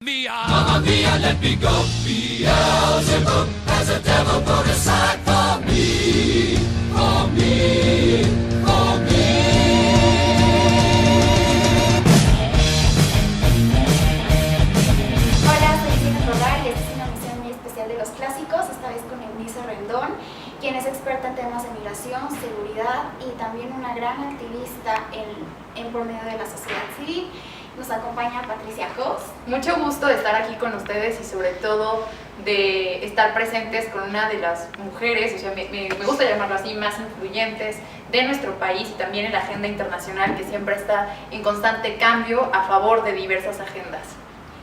Mamma mia, let me go. Beelzebub has a devil put aside for me, for me, for me. Hola, soy Gina Rodal y esta es una emisión muy especial de Los Clásicos, esta vez con Eunice Rendón, quien es experta en temas de migración, seguridad y también una gran activista en por medio de la sociedad civil. Nos acompaña Patricia Cos. Mucho gusto de estar aquí con ustedes y sobre todo de estar presentes con una de las mujeres, o sea, me gusta llamarlo así, más influyentes de nuestro país y también en la agenda internacional que siempre está en constante cambio a favor de diversas agendas.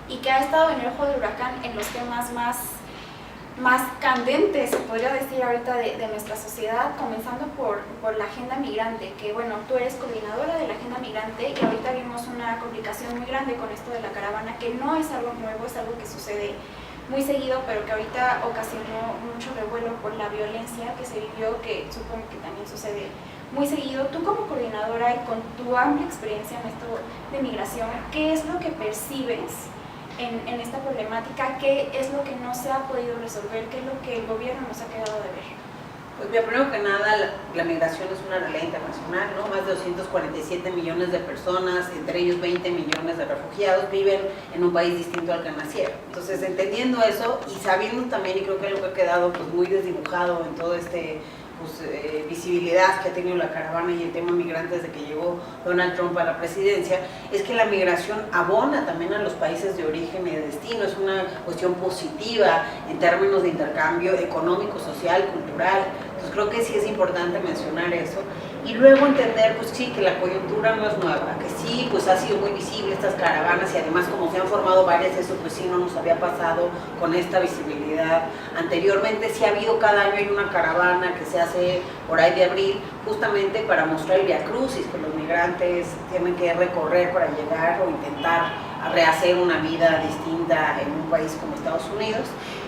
Y que ha estado en el ojo del huracán en los temas más candentes, se podría decir ahorita, de nuestra sociedad, comenzando por la agenda migrante, que bueno, tú eres coordinadora de la agenda migrante y ahorita vimos una complicación muy grande con esto de la caravana, que no es algo nuevo, es algo que sucede muy seguido, pero que ahorita ocasionó mucho revuelo por la violencia que se vivió, que supongo que también sucede muy seguido. Tú como coordinadora y con tu amplia experiencia en esto de migración, ¿qué es lo que percibes en esta problemática? ¿Qué es lo que no se ha podido resolver? ¿Qué es lo que el gobierno nos ha quedado de ver? Pues mira, primero que nada, la migración es una realidad internacional, ¿no? Más de 247 millones de personas, entre ellos 20 millones de refugiados, viven en un país distinto al que nacieron. Entonces, entendiendo eso y sabiendo también, y creo que es lo que ha quedado pues muy desdibujado en todo este visibilidad que ha tenido la caravana y el tema migrante desde que llegó Donald Trump a la presidencia, es que la migración abona también a los países de origen y de destino, es una cuestión positiva en términos de intercambio económico, social, cultural. Entonces creo que sí es importante mencionar eso. Y luego entender, pues sí, que la coyuntura no es nueva, que sí, pues ha sido muy visible estas caravanas y además como se han formado varias, eso pues sí no nos había pasado con esta visibilidad. Anteriormente sí ha habido, cada año hay una caravana que se hace por ahí de abril, justamente para mostrar el viacrucis que los migrantes tienen que recorrer para llegar o intentar rehacer una vida distinta en un país como Estados Unidos.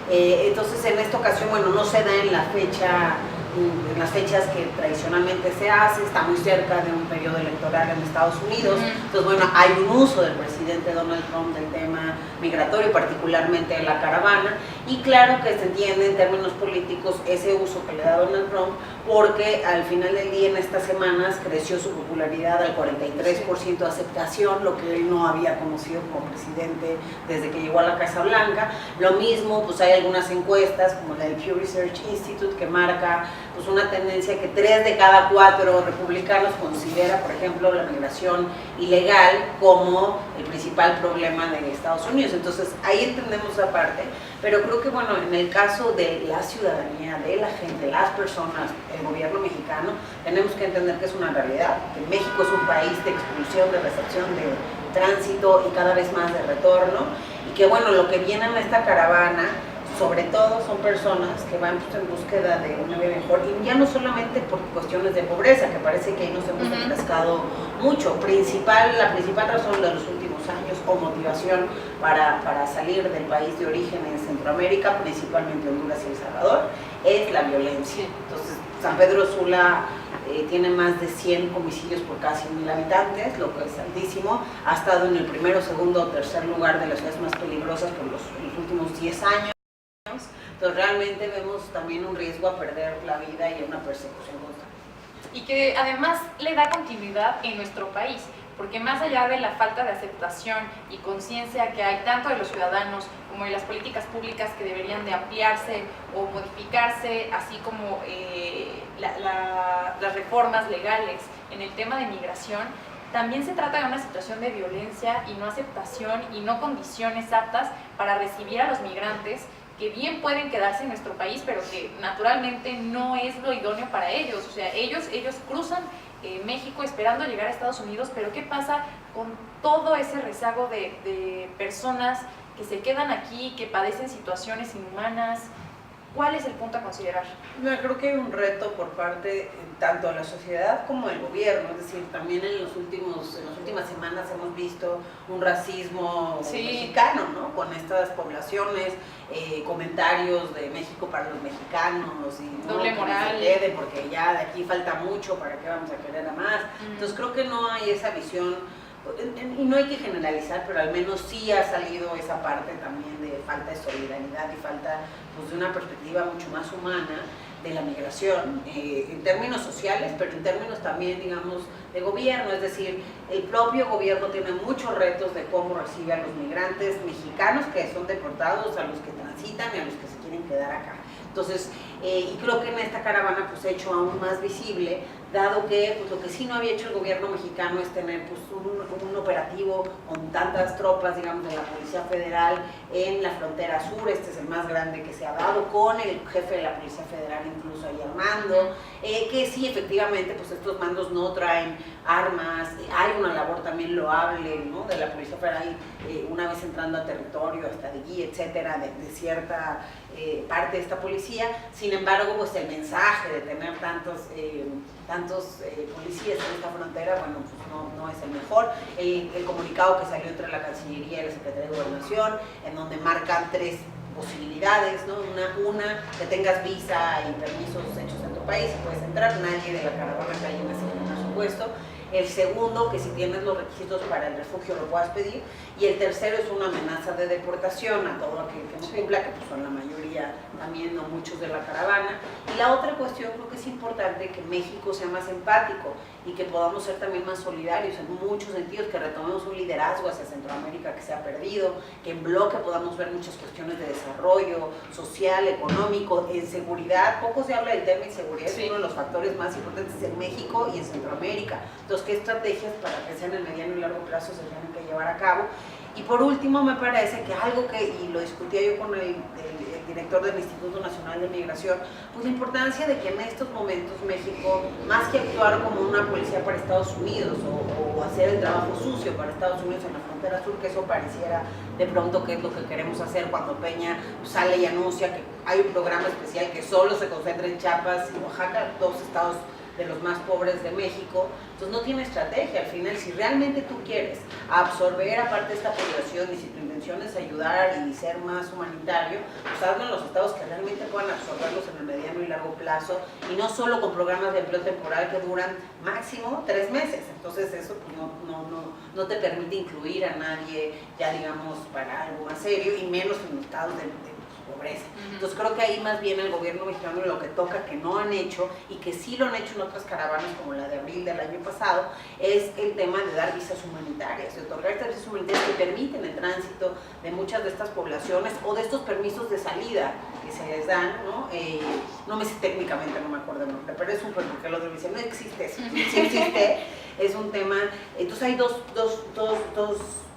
Entonces en esta ocasión, bueno, no se da en la fecha, en las fechas que tradicionalmente se hace, está muy cerca de un periodo electoral en Estados Unidos, entonces bueno, hay un uso del presidente Donald Trump del tema migratorio, particularmente de la caravana, y claro que se entiende en términos políticos ese uso que le da Donald Trump, porque al final del día en estas semanas creció su popularidad al 43% de aceptación, lo que él no había conocido como presidente desde que llegó a la Casa Blanca. Lo mismo, pues hay algunas encuestas como la del Pew Research Institute que marca pues una tendencia que 3 de cada 4 republicanos considera, por ejemplo, la migración ilegal como el principal problema de Estados Unidos. Entonces ahí entendemos esa parte, pero creo que bueno, en el caso de la ciudadanía, de la gente, las personas, el gobierno mexicano, tenemos que entender que es una realidad, que México es un país de expulsión, de recepción, de tránsito y cada vez más de retorno, y que bueno, lo que viene en esta caravana sobre todo son personas que van pues, en búsqueda de una vida mejor, y ya no solamente por cuestiones de pobreza, que parece que ahí nos hemos enfrascado mucho. La principal razón de los últimos años o motivación para salir del país de origen en Centroamérica, principalmente Honduras y El Salvador, es la violencia. Entonces, San Pedro Sula tiene más de 100 homicidios por cada 100.000 habitantes, lo que es altísimo. Ha estado en el primero, segundo o tercer lugar de las ciudades más peligrosas por los últimos 10 años. Entonces realmente vemos también un riesgo a perder la vida y a una persecución constante. Y que además le da continuidad en nuestro país, porque más allá de la falta de aceptación y conciencia que hay tanto de los ciudadanos como de las políticas públicas que deberían de ampliarse o modificarse, así como las reformas legales en el tema de migración, también se trata de una situación de violencia y no aceptación y no condiciones aptas para recibir a los migrantes que bien pueden quedarse en nuestro país, pero que naturalmente no es lo idóneo para ellos. O sea, ellos cruzan México esperando llegar a Estados Unidos, pero ¿qué pasa con todo ese rezago de personas que se quedan aquí, que padecen situaciones inhumanas? ¿Cuál es el punto a considerar? Creo que hay un reto por parte tanto de la sociedad como del gobierno, es decir, también en las últimas semanas hemos visto un racismo mexicano, ¿no? Con estas poblaciones, comentarios de México para los mexicanos y doble moral, porque ya de aquí falta mucho, para qué vamos a querer a más. Entonces creo que no hay esa visión y no hay que generalizar, pero al menos sí ha salido esa parte también de falta de solidaridad y falta pues, de una perspectiva mucho más humana de la migración, en términos sociales, pero en términos también, digamos, de gobierno. Es decir, el propio gobierno tiene muchos retos de cómo recibe a los migrantes mexicanos que son deportados, a los que transitan y a los que se quieren quedar acá. Entonces, y creo que en esta caravana pues ha hecho aún más visible, dado que pues, lo que sí no había hecho el gobierno mexicano es tener pues, un operativo con tantas tropas, digamos, de la Policía Federal en la frontera sur. Este es el más grande que se ha dado, con el jefe de la Policía Federal incluso ahí al mando, que sí, efectivamente, pues estos mandos no traen armas, hay una labor también loable, ¿no?, de la Policía Federal, una vez entrando a territorio, hasta de guía, etcétera, de cierta parte de esta policía. Sin embargo, pues el mensaje de tener tantos policías en esta frontera, bueno, pues no es el mejor. El comunicado que salió entre la Cancillería y la Secretaría de Gobernación, en donde marcan 3 posibilidades, ¿no? Una, que tengas visa y permisos hechos en tu país y puedes entrar, nadie de la caravana cae en ese primer supuesto. El segundo, que si tienes los requisitos para el refugio lo puedas pedir. Y el tercero es una amenaza de deportación a todo aquel que no cumpla, que pues son la mayoría también, no muchos de la caravana. Y la otra cuestión, creo que es importante que México sea más empático y que podamos ser también más solidarios en muchos sentidos, que retomemos un liderazgo hacia Centroamérica que se ha perdido, que en bloque podamos ver muchas cuestiones de desarrollo social, económico, en seguridad. Poco se habla del tema de inseguridad, sí. Es uno de los factores más importantes en México y en Centroamérica. Entonces, ¿qué estrategias para que sean en el mediano y largo plazo se tienen que llevar a cabo? Y por último, me parece que algo que, y lo discutía yo con el director del Instituto Nacional de Migración, pues la importancia de que en estos momentos México, más que actuar como una policía para Estados Unidos o hacer el trabajo sucio para Estados Unidos en la frontera sur, que eso pareciera de pronto que es lo que queremos hacer cuando Peña sale y anuncia que hay un programa especial que solo se concentra en Chiapas y Oaxaca, 2 estados de los más pobres de México. Entonces no tiene estrategia. Al final, si realmente tú quieres absorber a parte de esta población y si tu intención es ayudar y ser más humanitario, pues hazlo en los estados que realmente puedan absorberlos en el mediano y largo plazo, y no solo con programas de empleo temporal que duran máximo 3 meses. Entonces eso pues, no te permite incluir a nadie ya, digamos, para algo más serio, y menos en los estados de pobreza. Entonces creo que ahí más bien el gobierno mexicano lo que toca, que no han hecho y que sí lo han hecho en otras caravanas como la de abril del año pasado, es el tema de dar visas humanitarias, de otorgar estas visas humanitarias que permiten el tránsito de muchas de estas poblaciones, o de estos permisos de salida que se les dan, ¿no? No me sé técnicamente, no me acuerdo el nombre, pero es un porque lo de no existe eso, sí existe, es un tema. Entonces hay dos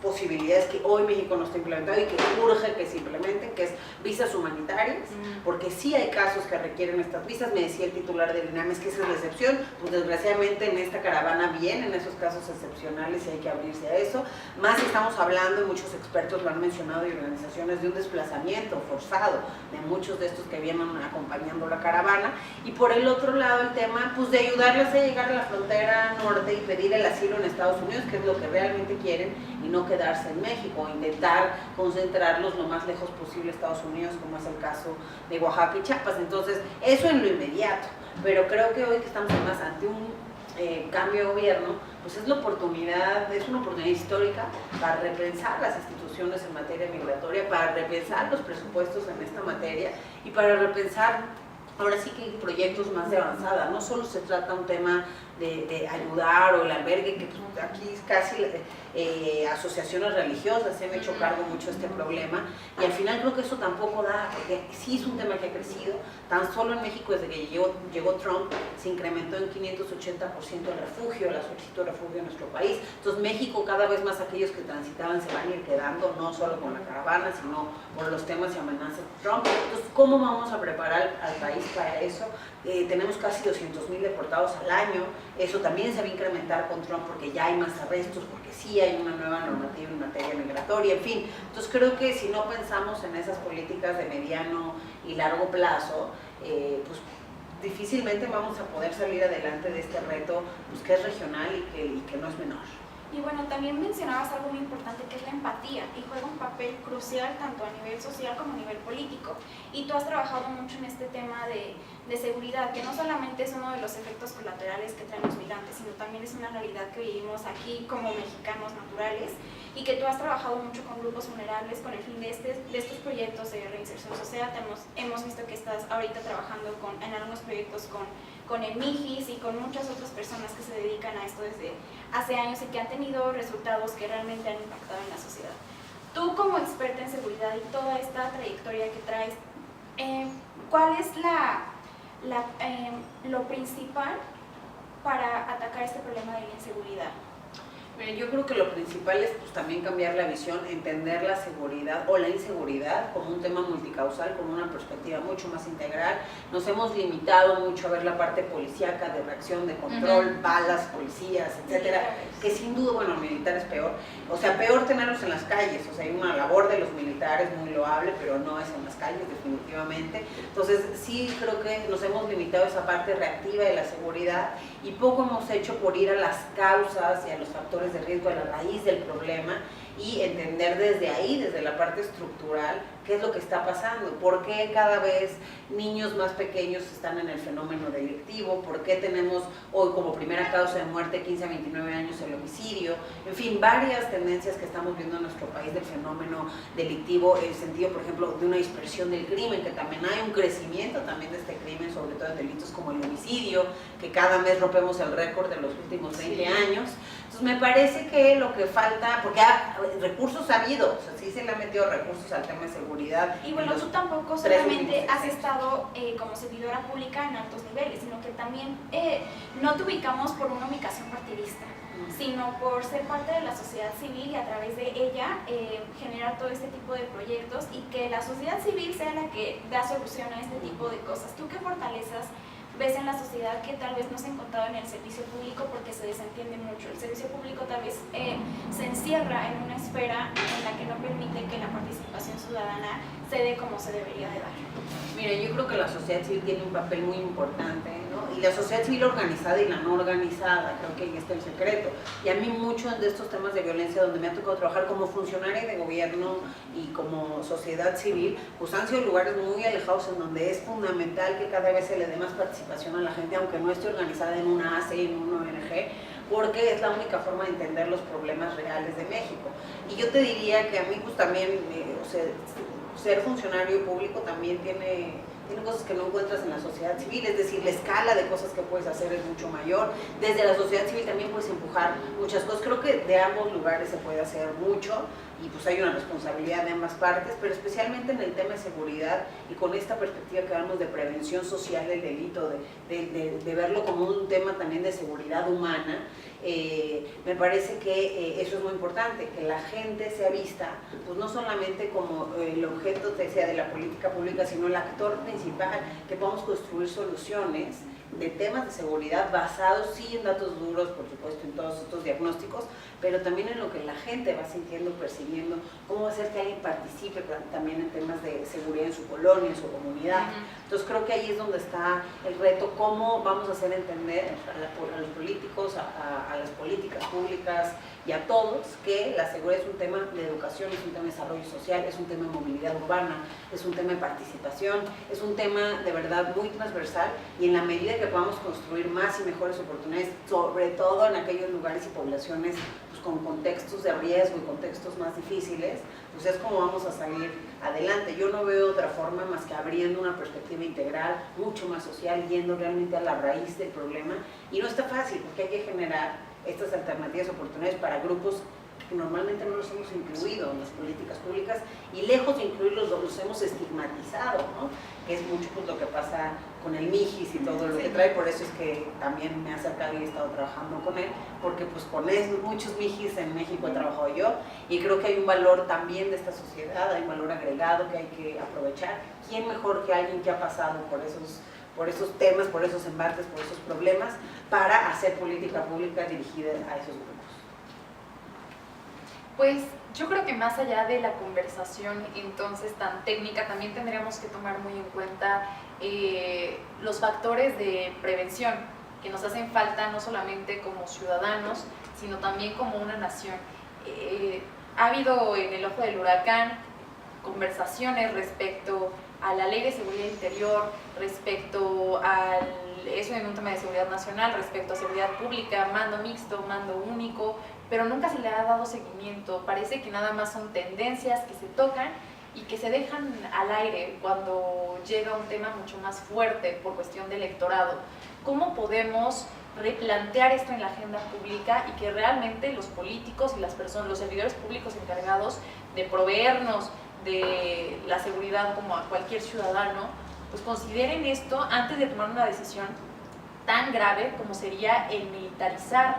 posibilidades que hoy México no está implementando y que urge que se implementen, que es visas humanitarias, porque sí hay casos que requieren estas visas. Me decía el titular del INAM, es que esa es la excepción. Pues desgraciadamente en esta caravana vienen esos casos excepcionales y hay que abrirse a eso. Más estamos hablando, y muchos expertos lo han mencionado y organizaciones, de un desplazamiento forzado de muchos de estos que vienen acompañando la caravana. Y por el otro lado el tema pues de ayudarles a llegar a la frontera norte y pedir el asilo en Estados Unidos, que es lo que realmente quieren, y no quedarse en México, intentar concentrarlos lo más lejos posible a Estados Unidos, como es el caso de Oaxaca y Chiapas. Entonces, eso en lo inmediato, pero creo que hoy que estamos más ante un cambio de gobierno, pues es una oportunidad histórica para repensar las instituciones en materia migratoria, para repensar los presupuestos en esta materia y para repensar ahora sí que hay proyectos más de avanzada. No solo se trata un tema de ayudar o el albergue, que pues, aquí casi asociaciones religiosas se han hecho cargo mucho de este problema, y al final creo que eso tampoco da, porque sí es un tema que ha crecido. Tan solo en México, desde que llegó Trump, se incrementó en 580% el refugio, la solicitud de refugio en nuestro país. Entonces México, cada vez más aquellos que transitaban se van a ir quedando, no solo con la caravana, sino por los temas y amenazas de Trump. Entonces, ¿cómo vamos a preparar al país para eso? Tenemos casi 200,000 deportados al año. Eso también se va a incrementar con Trump porque ya hay más arrestos, porque sí hay una nueva normativa en materia migratoria, en fin. Entonces creo que si no pensamos en esas políticas de mediano y largo plazo, pues difícilmente vamos a poder salir adelante de este reto, pues, que es regional y que no es menor. Y bueno, también mencionabas algo muy importante que es la empatía y juega un papel crucial tanto a nivel social como a nivel político. Y tú has trabajado mucho en este tema de seguridad, que no solamente es uno de los efectos colaterales que traen los migrantes, sino también es una realidad que vivimos aquí como mexicanos naturales, y que tú has trabajado mucho con grupos vulnerables con el fin de estos proyectos de reinserción social. Hemos visto que estás ahorita trabajando en algunos proyectos con el MIGIS y con muchas otras personas que se dedican a esto desde hace años y que han tenido resultados que realmente han impactado en la sociedad. Tú como experta en seguridad y toda esta trayectoria que traes, ¿cuál es lo principal para atacar este problema de la inseguridad? Miren, yo creo que lo principal es pues, también cambiar la visión, entender la seguridad o la inseguridad como un tema multicausal, con una perspectiva mucho más integral. Nos hemos limitado mucho a ver la parte policíaca, de reacción, de control, balas, policías, etcétera, que sin duda, bueno, militar es peor. O sea, peor tenerlos en las calles, o sea, hay una labor de los militares muy loable, pero no es en las calles definitivamente. Entonces, sí creo que nos hemos limitado a esa parte reactiva de la seguridad y poco hemos hecho por ir a las causas y a los factores de riesgo, a la raíz del problema, y entender desde ahí, desde la parte estructural, qué es lo que está pasando, por qué cada vez niños más pequeños están en el fenómeno delictivo, por qué tenemos hoy como primera causa de muerte 15 a 29 años el homicidio, en fin, varias tendencias que estamos viendo en nuestro país del fenómeno delictivo, en el sentido, por ejemplo, de una dispersión del crimen, que también hay un crecimiento también de este crimen, sobre todo en delitos como el homicidio, que cada mes rompemos el récord de los últimos 20 años. Entonces me parece que lo que falta, porque recursos ha habido, o sea, sí se le han metido recursos al tema de seguridad. Y bueno, tú tampoco solamente has estado como servidora pública en altos niveles, sino que también no te ubicamos por una ubicación partidista, sino por ser parte de la sociedad civil y a través de ella generar todo este tipo de proyectos y que la sociedad civil sea la que da solución a este tipo de cosas. ¿Tú qué fortalezas ves en la sociedad que tal vez no se ha encontrado en el servicio público porque se desentiende mucho? El servicio público tal vez se encierra en una esfera en la que no permite que la participación ciudadana se dé como se debería de dar. Mire, yo creo que la sociedad civil tiene un papel muy importante, ¿no? Y la sociedad civil organizada y la no organizada, creo que ahí está el secreto. Y a mí muchos de estos temas de violencia donde me ha tocado trabajar como funcionaria de gobierno y como sociedad civil, pues han sido lugares muy alejados en donde es fundamental que cada vez se le dé más participación a la gente, aunque no esté organizada en una ACE, en una ONG, porque es la única forma de entender los problemas reales de México. Y yo te diría que a mí pues también, o sea, ser funcionario público también tiene cosas que no encuentras en la sociedad civil, es decir, la escala de cosas que puedes hacer es mucho mayor. Desde la sociedad civil también puedes empujar muchas cosas. Creo que de ambos lugares se puede hacer mucho y pues hay una responsabilidad de ambas partes, pero especialmente en el tema de seguridad y con esta perspectiva que hablamos de prevención social del delito, de verlo como un tema también de seguridad humana. Me parece que eso es muy importante, que la gente sea vista, pues no solamente como el objeto te decía, de la política pública, sino el actor principal, que podamos construir soluciones de temas de seguridad basados sí en datos duros, por supuesto, en todos estos diagnósticos, pero también en lo que la gente va sintiendo, percibiendo, cómo va a hacer que alguien participe también en temas de seguridad en su colonia, en su comunidad. Entonces creo que ahí es donde está el reto, cómo vamos a hacer entender a los políticos, a las políticas públicas y a todos que la seguridad es un tema de educación, es un tema de desarrollo social, es un tema de movilidad urbana, es un tema de participación, es un tema de verdad muy transversal, y en la medida que podamos construir más y mejores oportunidades, sobre todo en aquellos lugares y poblaciones pues, con contextos de riesgo y contextos más difíciles, pues es como vamos a salir adelante. Yo no veo otra forma más que abriendo una perspectiva integral, mucho más social, yendo realmente a la raíz del problema, y no está fácil porque hay que generar estas alternativas, oportunidades para grupos que normalmente no los hemos incluido en las políticas públicas, y lejos de incluirlos los hemos estigmatizado, ¿no? Que es mucho pues, lo que pasa con el MIGIS y todo lo que trae. Por eso es que también me he acercado y he estado trabajando con él, porque pues con muchos MIGIS en México he trabajado yo, y creo que hay un valor también de esta sociedad, hay un valor agregado que hay que aprovechar. ¿Quién mejor que alguien que ha pasado por esos temas, por esos embates, por esos problemas, para hacer política pública dirigida a esos grupos? Pues yo creo que más allá de la conversación entonces tan técnica, también tendríamos que tomar muy en cuenta los factores de prevención, que nos hacen falta no solamente como ciudadanos, sino también como una nación. Ha habido en el ojo del huracán conversaciones respecto a la Ley de Seguridad Interior, respecto eso en un tema de seguridad nacional, respecto a seguridad pública, mando mixto, mando único, pero nunca se le ha dado seguimiento. Parece que nada más son tendencias que se tocan y que se dejan al aire cuando llega un tema mucho más fuerte por cuestión de electorado. ¿Cómo podemos replantear esto en la agenda pública y que realmente los políticos y las personas, los servidores públicos encargados de proveernos de la seguridad como a cualquier ciudadano, pues consideren esto antes de tomar una decisión tan grave como sería el militarizar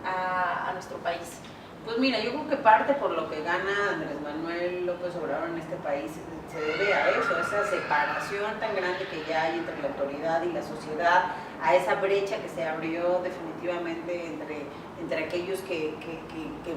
a nuestro país? Pues mira, yo creo que parte por lo que gana Andrés Manuel López Obrador en este país se debe a eso, a esa separación tan grande que ya hay entre la autoridad y la sociedad, a esa brecha que se abrió definitivamente entre aquellos que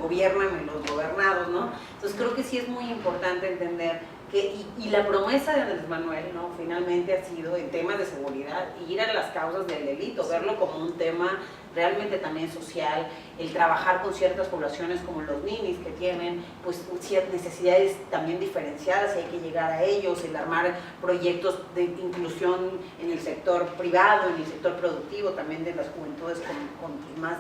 gobiernan y los gobernados, ¿no? Entonces creo que sí es muy importante entender que, y la promesa de Andrés Manuel, ¿no?, finalmente ha sido en temas de seguridad, ir a las causas del delito, verlo como un tema realmente también social, el trabajar con ciertas poblaciones como los ninis que tienen pues ciertas necesidades también diferenciadas y hay que llegar a ellos, el armar proyectos de inclusión en el sector privado, en el sector productivo también de las juventudes con más,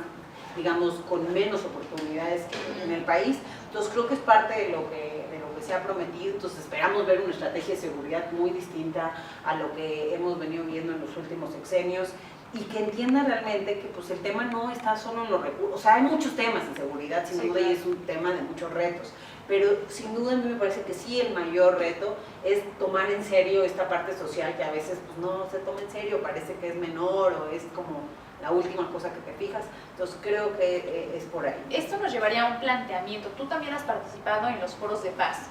digamos, con menos oportunidades que en el país. Entonces creo que es parte de lo que se ha prometido. Entonces esperamos ver una estrategia de seguridad muy distinta a lo que hemos venido viendo en los últimos sexenios y que entienda realmente que pues el tema no está solo en los recursos, o sea, hay muchos temas en seguridad sin duda, y es un tema de muchos retos, pero sin duda a mí me parece que sí el mayor reto es tomar en serio esta parte social que a veces pues no se toma en serio, parece que es menor o es como la última cosa que te fijas. Entonces creo que es por ahí. Esto nos llevaría a un planteamiento. Tú también has participado en los foros de paz.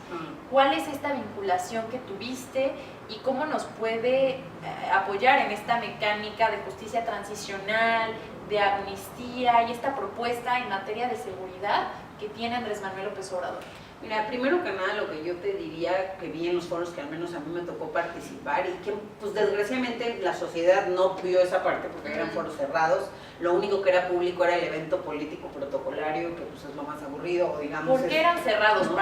¿Cuál es esta vinculación que tuviste y cómo nos puede apoyar en esta mecánica de justicia transicional, de amnistía y esta propuesta en materia de seguridad que tiene Andrés Manuel López Obrador? Mira, primero que nada lo que yo te diría que vi en los foros que al menos a mí me tocó participar y que pues desgraciadamente la sociedad no vio esa parte porque eran foros cerrados, lo único que era público era el evento político protocolario que pues es lo más aburrido, o digamos. ¿Por qué eran cerrados? ¿No?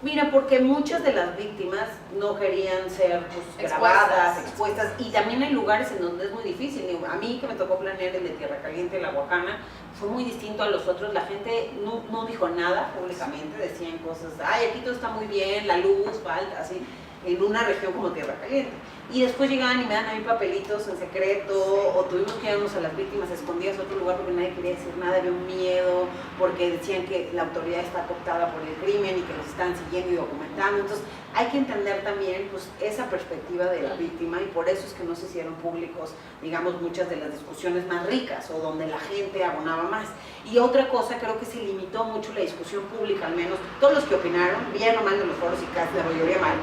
Mira, porque muchas de las víctimas no querían ser pues, grabadas, expuestas, y también hay lugares en donde es muy difícil. A mí que me tocó planear el de Tierra Caliente, La Huacana, fue muy distinto a los otros, la gente no dijo nada públicamente, decían cosas, ay, aquí todo está muy bien, la luz, falta, así, en una región como Tierra Caliente. Y después llegaban y me dan a mí papelitos en secreto, o tuvimos que irnos a las víctimas escondidas a otro lugar porque nadie quería decir nada, había un miedo, porque decían que la autoridad está cooptada por el crimen y que los están siguiendo y documentando. Entonces hay que entender también pues, esa perspectiva de la víctima, y por eso es que no se hicieron públicos, digamos, muchas de las discusiones más ricas o donde la gente abonaba más. Y otra cosa, creo que se limitó mucho la discusión pública, al menos todos los que opinaron, bien o mal de los foros y casi la mayoría mal,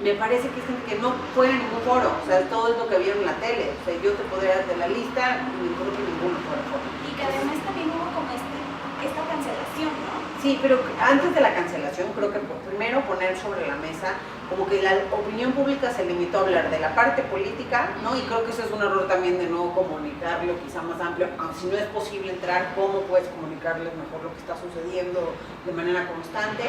me parece que es gente que no fue a ningún foro, o sea, todo es lo que vieron en la tele, o sea, yo te podría dar de la lista y creo que ninguno fue al foro. Y que además también hubo como esta cancelación, ¿no? Sí, pero antes de la cancelación creo que primero poner sobre la mesa como que la opinión pública se limitó a hablar de la parte política, ¿no? Y creo que eso es un error también de no comunicarlo quizá más amplio, si no es posible entrar, ¿cómo puedes comunicarles mejor lo que está sucediendo de manera constante?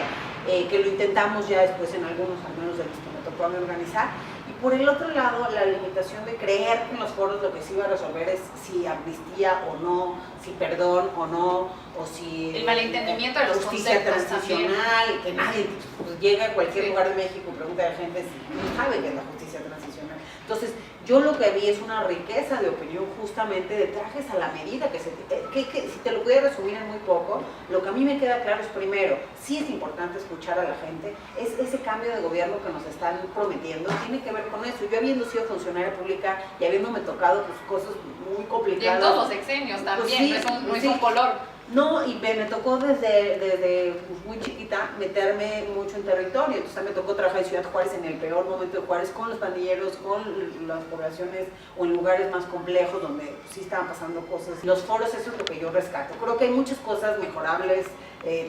Que lo intentamos ya después en algunos, al menos de los que me tocó a mí organizar. Y por el otro lado, la limitación de creer que en los foros lo que se iba a resolver es si amnistía o no, si perdón o no, o si... El malentendimiento de los justicia transicional, también. que nadie pues, llega a cualquier lugar de México y pregunta a la gente si no sabe qué es la justicia transicional. Entonces, yo lo que vi es una riqueza de opinión justamente de trajes a la medida, que si te lo pudiera resumir en muy poco, lo que a mí me queda claro es primero, sí es importante escuchar a la gente, es ese cambio de gobierno que nos están prometiendo, tiene que ver con eso. Yo habiendo sido funcionaria pública y habiéndome tocado pues, cosas muy complicadas. Y en todos los sexenios también, pues sí, no es un color. No, y me tocó desde muy chiquita meterme mucho en territorio, entonces me tocó trabajar en Ciudad Juárez en el peor momento de Juárez, con los pandilleros, con las poblaciones o en lugares más complejos donde sí estaban pasando cosas. Los foros, eso es lo que yo rescato. Creo que hay muchas cosas mejorables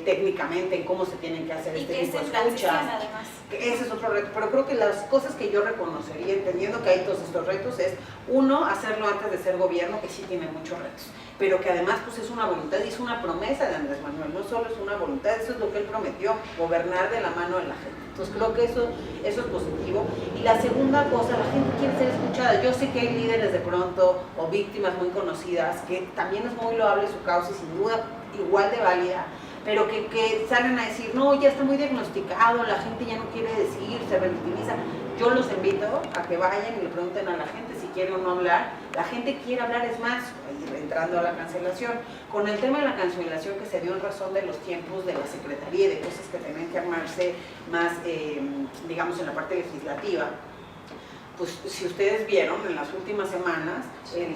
técnicamente en cómo se tienen que hacer este tipo de escuchas. Además. ese es otro reto, pero creo que las cosas que yo reconocería, entendiendo que hay todos estos retos, es uno, hacerlo antes de ser gobierno, que sí tiene muchos retos, pero que además pues es una voluntad y es una promesa de Andrés Manuel, no solo es una voluntad, eso es lo que él prometió, gobernar de la mano de la gente. Entonces creo que eso es positivo. Y la segunda cosa, la gente quiere ser escuchada. Yo sé que hay líderes de pronto o víctimas muy conocidas, que también es muy loable su causa y sin duda igual de válida, pero que salen a decir, no, ya está muy diagnosticado, la gente ya no quiere decir, se revictimiza. Yo los invito a que vayan y le pregunten a la gente si quiere o no hablar. La gente quiere hablar, es más, entrando a la cancelación. Con el tema de la cancelación que se dio en razón de los tiempos de la Secretaría y de cosas que tenían que armarse más, digamos, en la parte legislativa, pues si ustedes vieron en las últimas semanas, el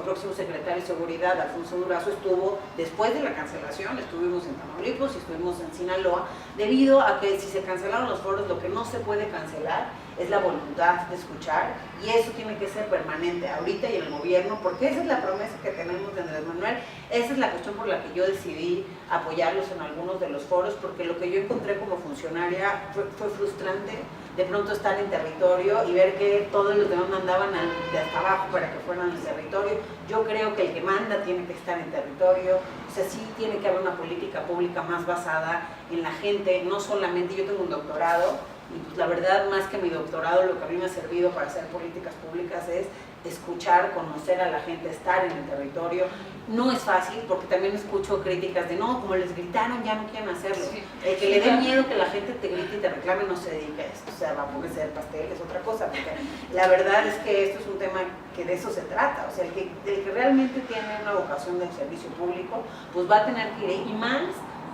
próximo secretario de Seguridad, Alfonso Durazo, estuvo, después de la cancelación, estuvimos en Tamaulipas y estuvimos en Sinaloa, debido a que si se cancelaron los foros, lo que no se puede cancelar es la voluntad de escuchar, y eso tiene que ser permanente ahorita y en el gobierno, porque esa es la promesa que tenemos de Andrés Manuel. Esa es la cuestión por la que yo decidí apoyarlos en algunos de los foros, porque lo que yo encontré como funcionaria fue frustrante de pronto estar en territorio y ver que todos los demás mandaban de hasta abajo para que fueran al territorio. Yo creo que el que manda tiene que estar en territorio, o sea, sí tiene que haber una política pública más basada en la gente, no solamente. Yo tengo un doctorado y pues la verdad, más que mi doctorado, lo que a mí me ha servido para hacer políticas públicas es escuchar, conocer a la gente, estar en el territorio. No es fácil, porque también escucho críticas de no, como les gritaron, ya no quieren hacerlo. Sí. El que le dé miedo que la gente te grite y te reclame no se dedica a esto, o sea, va a ponerse el pastel, es otra cosa, porque la verdad es que esto es un tema que de eso se trata, o sea, el que realmente tiene una vocación del servicio público, pues va a tener que ir, y más,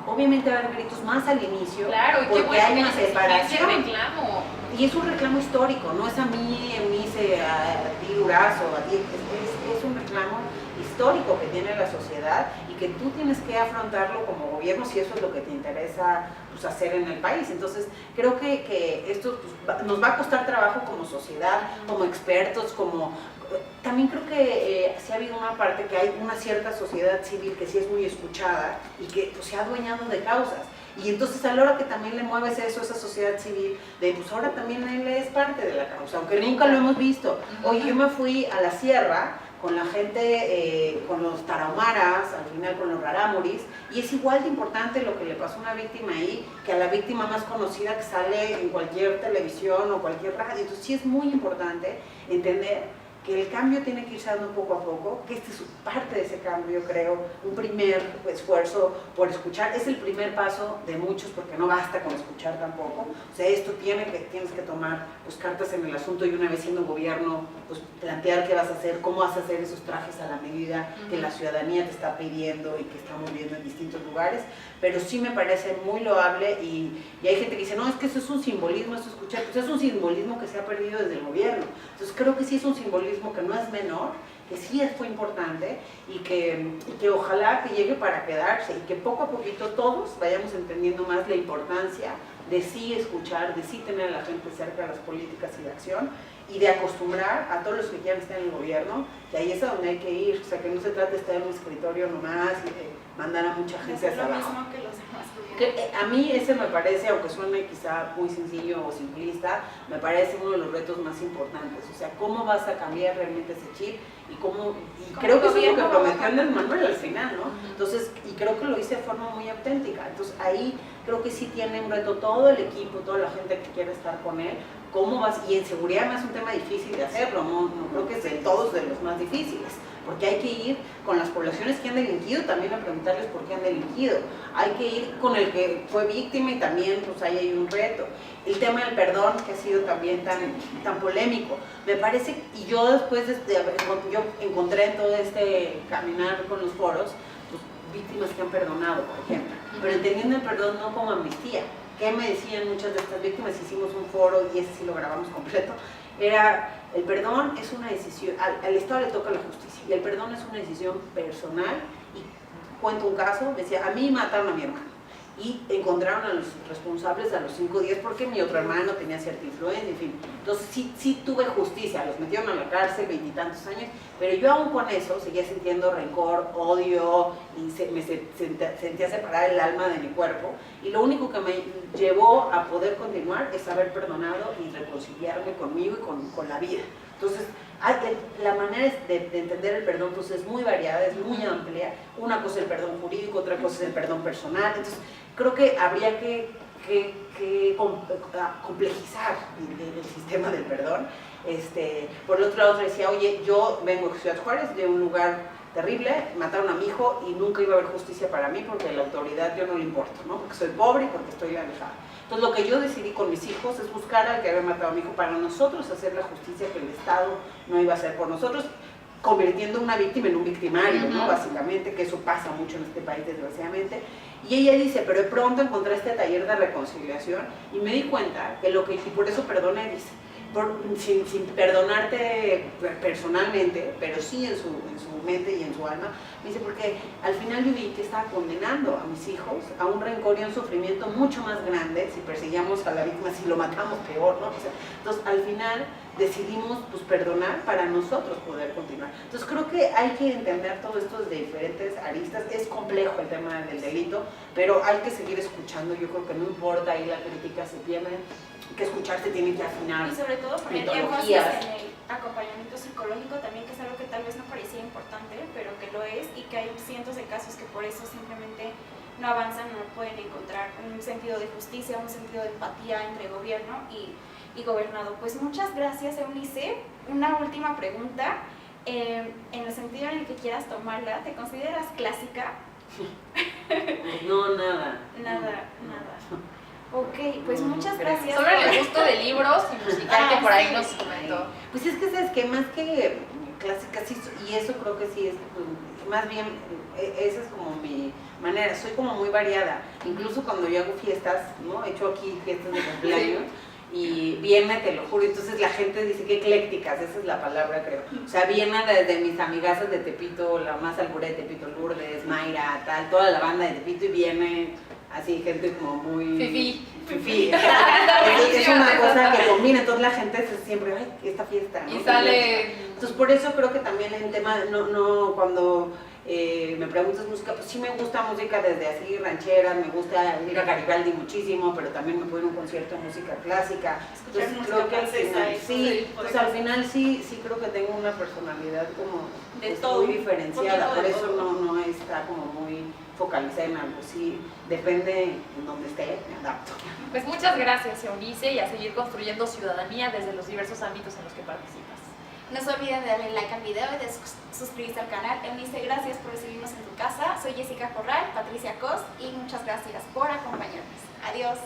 obviamente va a haber gritos más al inicio, claro, y qué porque bueno hay que una les exige ese separación. reclamo. Y es un reclamo histórico, no es a mí, Eunice, a ti Durazo, a ti, es un reclamo histórico que tiene la sociedad y que tú tienes que afrontarlo como gobierno si eso es lo que te interesa pues, hacer en el país. Entonces creo que esto pues, nos va a costar trabajo como sociedad, como expertos, también creo que sí ha habido una parte que hay una cierta sociedad civil que sí es muy escuchada y que pues, se ha adueñado de causas. Y entonces a la hora que también le mueves eso, esa sociedad civil, de pues ahora también él es parte de la causa, aunque nunca lo hemos visto. Oye, yo me fui a la sierra con la gente, con los tarahumaras, al final con los rarámuris, y es igual de importante lo que le pasó a una víctima ahí, que a la víctima más conocida que sale en cualquier televisión o cualquier radio. Entonces sí es muy importante entender que el cambio tiene que irse dando poco a poco, que este es parte de ese cambio, yo creo, un primer esfuerzo por escuchar, es el primer paso de muchos, porque no basta con escuchar tampoco, o sea, esto tienes que tomar pues, cartas en el asunto y una vez siendo gobierno, pues plantear qué vas a hacer, cómo vas a hacer esos trajes a la medida que la ciudadanía te está pidiendo y que estamos viendo en distintos lugares, pero sí me parece muy loable y hay gente que dice, no, es que eso es un simbolismo, eso escuchar, pues es un simbolismo que se ha perdido desde el gobierno, entonces creo que sí es un simbolismo que no es menor, que sí fue importante y que ojalá que llegue para quedarse y que poco a poquito todos vayamos entendiendo más la importancia de sí escuchar, de sí tener a la gente cerca de las políticas y de acción y de acostumbrar a todos los que quieran estar en el gobierno, que ahí es a donde hay que ir, o sea, que no se trata de estar en un escritorio nomás y de mandar a mucha gente hacia abajo. Lo mismo que los demás gobiernos. A mí ese me parece, aunque suene quizá muy sencillo o simplista, me parece uno de los retos más importantes, o sea, cómo vas a cambiar realmente ese chip y creo que eso es lo que prometió Andrés Manuel al final, ¿no? Entonces, y creo que lo hice de forma muy auténtica, entonces ahí creo que sí tiene un reto todo el equipo, toda la gente que quiere estar con él, cómo vas, y en seguridad no es un tema difícil de hacerlo, no creo que es de todos de los más difíciles, porque hay que ir con las poblaciones que han delinquido también a preguntarles por qué han delinquido, hay que ir con el que fue víctima y también pues ahí hay un reto. El tema del perdón, que ha sido también tan polémico, me parece, y yo después yo encontré en todo este caminar con los foros, pues, víctimas que han perdonado, por ejemplo, pero entendiendo el perdón no como amnistía. ¿Qué me decían muchas de estas víctimas? Hicimos un foro y ese sí lo grabamos completo, era el perdón es una decisión, al Estado le toca la justicia y el perdón es una decisión personal. Y cuento un caso, decía, a mí mataron a mi hermano y encontraron a los responsables a los 5 días porque mi otro hermano tenía cierta influencia, en fin. Entonces sí tuve justicia, los metieron a la cárcel 20 y tantos años, pero yo aún con eso seguía sintiendo rencor, odio y sentía separar el alma de mi cuerpo, y lo único que me llevó a poder continuar es haber perdonado y reconciliarme conmigo y con la vida. Entonces, la manera de entender el perdón pues es muy variada, es muy amplia. Una cosa es el perdón jurídico, otra cosa es el perdón personal. Entonces, creo que habría que complejizar el sistema del perdón. Por el otro lado, decía, oye, yo vengo de Ciudad Juárez, de un lugar terrible, mataron a mi hijo y nunca iba a haber justicia para mí porque la autoridad yo no le importo, ¿no? Porque soy pobre y porque estoy alejada. Entonces lo que yo decidí con mis hijos es buscar al que había matado a mi hijo para nosotros hacer la justicia que el Estado no iba a hacer por nosotros, convirtiendo a una víctima en un victimario, ¿no? Básicamente, que eso pasa mucho en este país desgraciadamente. Y ella dice, pero de pronto encontré este taller de reconciliación y me di cuenta que y por eso perdoné, dice, sin perdonarte personalmente, pero sí en su mente y en su alma, me dice, porque al final yo vi que estaba condenando a mis hijos a un rencor y a un sufrimiento mucho más grande si perseguíamos a la víctima, si lo matamos peor, ¿no? O sea, entonces al final decidimos pues perdonar para nosotros poder continuar. Entonces creo que hay que entender todo esto desde diferentes aristas. Es complejo el tema del delito, pero hay que seguir escuchando. Yo creo que no importa, ahí la crítica se pierde, que escuchar se tiene que afinar. Y sobre todo poner énfasis en el acompañamiento psicológico también, que es algo que tal vez no parecía importante, pero que lo es, y que hay cientos de casos que por eso simplemente no avanzan, no pueden encontrar un sentido de justicia, un sentido de empatía entre gobierno y gobernado. Pues muchas gracias, Eunice. Una última pregunta, en el sentido en el que quieras tomarla, ¿te consideras clásica? No, nada. Nada. Ok, pues muchas gracias. Sobre el gusto de libros y musical que por ahí nos comentó. Pues es que sabes que más que clásica, sí, y eso creo que sí es, más bien, esa es como mi manera, soy como muy variada. Incluso cuando yo hago fiestas, ¿no? He hecho aquí fiestas de cumpleaños. Y viene, te lo juro, entonces la gente dice que eclécticas, esa es la palabra creo. O sea, viene desde mis amigas de Tepito, la más albura de Tepito, Lourdes, Mayra, tal, toda la banda de Tepito, y viene así gente como muy... Fifí. Es una cosa que combina, entonces la gente siempre, ay, esta fiesta, ¿no? Y sale... Entonces por eso creo que también en tema, cuando... me preguntas música, pues sí me gusta música desde así, rancheras, me gusta ir a Garibaldi muchísimo, pero también me puedo ir a un concierto de música clásica. Escuchar Entonces, música creo que al francesa, final, sí, pues al final sí creo que tengo una personalidad como de pues, todo, muy diferenciada, por eso todo. no está como muy focalizada en algo, sí, depende en donde esté, me adapto. Pues muchas gracias, Eunice, y a seguir construyendo ciudadanía desde los diversos ámbitos en los que participas. No se olviden de darle like al video y de suscribirse al canal. Eunice, gracias por recibirnos en tu casa. Soy Jessica Corral, Patricia Cos, y muchas gracias por acompañarnos. Adiós.